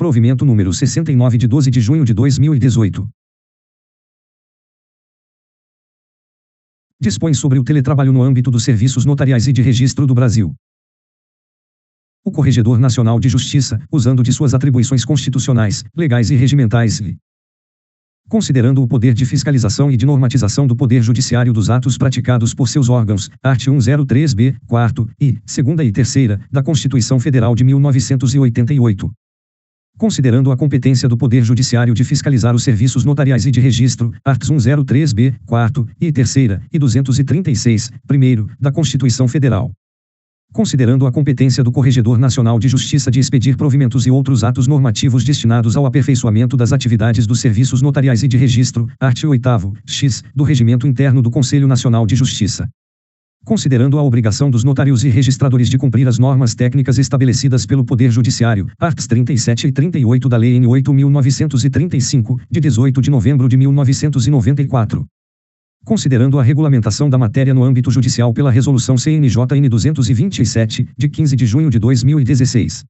Provimento número 69 de 12 de junho de 2018. Dispõe sobre o teletrabalho no âmbito dos serviços notariais e de registro do Brasil. O Corregedor Nacional de Justiça, usando de suas atribuições constitucionais, legais e regimentais, considerando o poder de fiscalização e de normatização do Poder Judiciário dos atos praticados por seus órgãos, art. 103b, 4º, e, 2ª e 3ª, da Constituição Federal de 1988. Considerando a competência do Poder Judiciário de fiscalizar os serviços notariais e de registro, art. 103b, 4º, e 3ª, e 236, 1º, da Constituição Federal. Considerando a competência do Corregedor Nacional de Justiça de expedir provimentos e outros atos normativos destinados ao aperfeiçoamento das atividades dos serviços notariais e de registro, art. 8º, x, do Regimento Interno do Conselho Nacional de Justiça. Considerando a obrigação dos notários e registradores de cumprir as normas técnicas estabelecidas pelo Poder Judiciário, arts. 37 e 38 da Lei N. 8.935, de 18 de novembro de 1994. Considerando a regulamentação da matéria no âmbito judicial pela Resolução CNJ N. 227, de 15 de junho de 2016.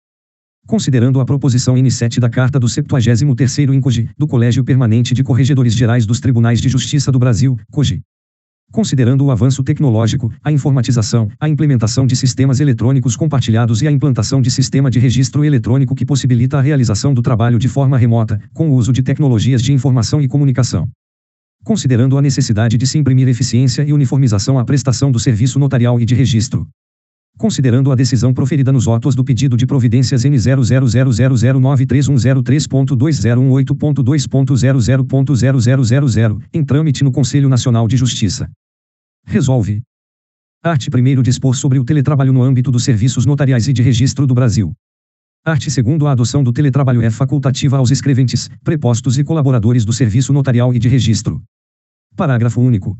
Considerando a proposição N7 da Carta do 73º INCOGE, do Colégio Permanente de Corregedores Gerais dos Tribunais de Justiça do Brasil, COGE. Considerando o avanço tecnológico, a informatização, a implementação de sistemas eletrônicos compartilhados e a implantação de sistema de registro eletrônico que possibilita a realização do trabalho de forma remota, com o uso de tecnologias de informação e comunicação. Considerando a necessidade de se imprimir eficiência e uniformização à prestação do serviço notarial e de registro. Considerando a decisão proferida nos autos do pedido de providências N 00000931003.2018.2.00.0000, em trâmite no Conselho Nacional de Justiça. Resolve. Art. 1º dispor sobre o teletrabalho no âmbito dos serviços notariais e de registro do Brasil. Art. 2º a adoção do teletrabalho é facultativa aos escreventes, prepostos e colaboradores do serviço notarial e de registro. Parágrafo único.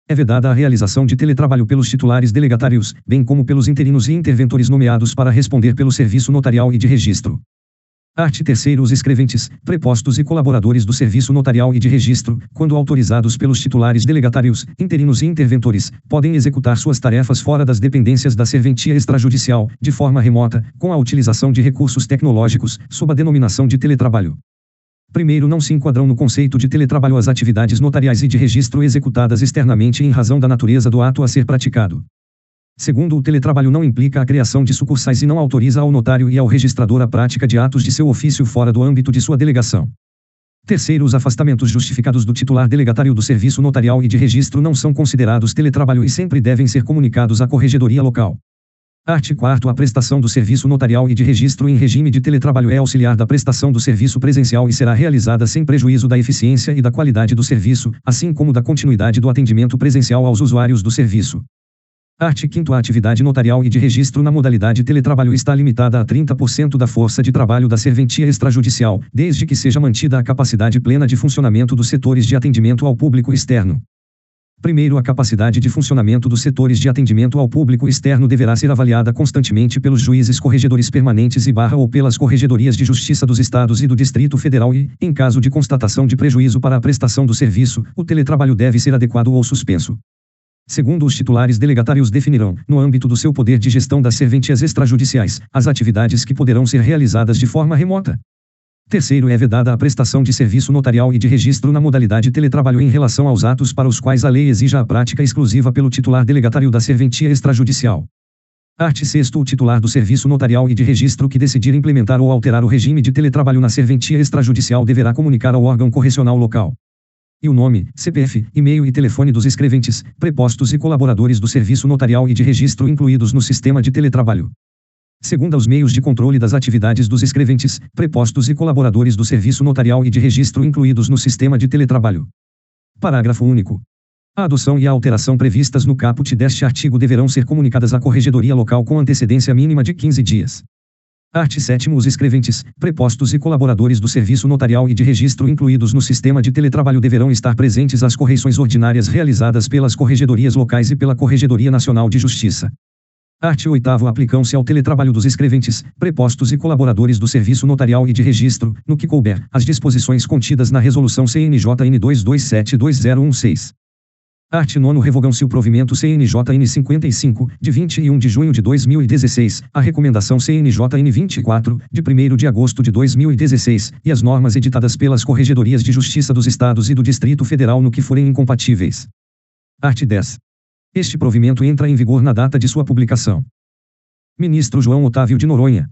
É vedada a realização de teletrabalho pelos titulares delegatários, bem como pelos interinos e interventores nomeados para responder pelo serviço notarial e de registro. Art. 3º os escreventes, prepostos e colaboradores do serviço notarial e de registro, quando autorizados pelos titulares delegatários, interinos e interventores, podem executar suas tarefas fora das dependências da serventia extrajudicial, de forma remota, com a utilização de recursos tecnológicos, sob a denominação de teletrabalho. Primeiro, não se enquadram no conceito de teletrabalho as atividades notariais e de registro executadas externamente em razão da natureza do ato a ser praticado. Segundo, o teletrabalho não implica a criação de sucursais e não autoriza ao notário e ao registrador a prática de atos de seu ofício fora do âmbito de sua delegação. Terceiro, os afastamentos justificados do titular delegatário do serviço notarial e de registro não são considerados teletrabalho e sempre devem ser comunicados à corregedoria local. Art. 4º a prestação do serviço notarial e de registro em regime de teletrabalho é auxiliar da prestação do serviço presencial e será realizada sem prejuízo da eficiência e da qualidade do serviço, assim como da continuidade do atendimento presencial aos usuários do serviço. Art. 5º a atividade notarial e de registro na modalidade teletrabalho está limitada a 30% da força de trabalho da serventia extrajudicial, desde que seja mantida a capacidade plena de funcionamento dos setores de atendimento ao público externo. Primeiro, a capacidade de funcionamento dos setores de atendimento ao público externo deverá ser avaliada constantemente pelos juízes corregedores permanentes ou pelas corregedorias de justiça dos estados e do Distrito Federal e, em caso de constatação de prejuízo para a prestação do serviço, o teletrabalho deve ser adequado ou suspenso. Segundo, os titulares delegatários definirão, no âmbito do seu poder de gestão das serventias extrajudiciais, as atividades que poderão ser realizadas de forma remota. Terceiro, é vedada a prestação de serviço notarial e de registro na modalidade teletrabalho em relação aos atos para os quais a lei exija a prática exclusiva pelo titular delegatário da serventia extrajudicial. Art. 6º o titular do serviço notarial e de registro que decidir implementar ou alterar o regime de teletrabalho na serventia extrajudicial deverá comunicar ao órgão correcional local e o nome, CPF, e-mail e telefone dos escreventes, prepostos e colaboradores do serviço notarial e de registro incluídos no sistema de teletrabalho. Segundo, os meios de controle das atividades dos escreventes, prepostos e colaboradores do serviço notarial e de registro incluídos no sistema de teletrabalho. Parágrafo único. A adoção e a alteração previstas no caput deste artigo deverão ser comunicadas à corregedoria local com antecedência mínima de 15 dias. Art. 7º os escreventes, prepostos e colaboradores do serviço notarial e de registro incluídos no sistema de teletrabalho deverão estar presentes às correições ordinárias realizadas pelas corregedorias locais e pela Corregedoria Nacional de Justiça. Art. 8º aplicam-se ao teletrabalho dos escreventes, prepostos e colaboradores do serviço notarial e de registro, no que couber, as disposições contidas na Resolução CNJ N. 227/2016. Art. 9. Revogam-se o provimento CNJ N 55, de 21 de junho de 2016, a recomendação CNJ N 24, de 1º de agosto de 2016, e as normas editadas pelas Corregedorias de Justiça dos Estados e do Distrito Federal no que forem incompatíveis. Art. 10. Este provimento entra em vigor na data de sua publicação. Ministro João Otávio de Noronha.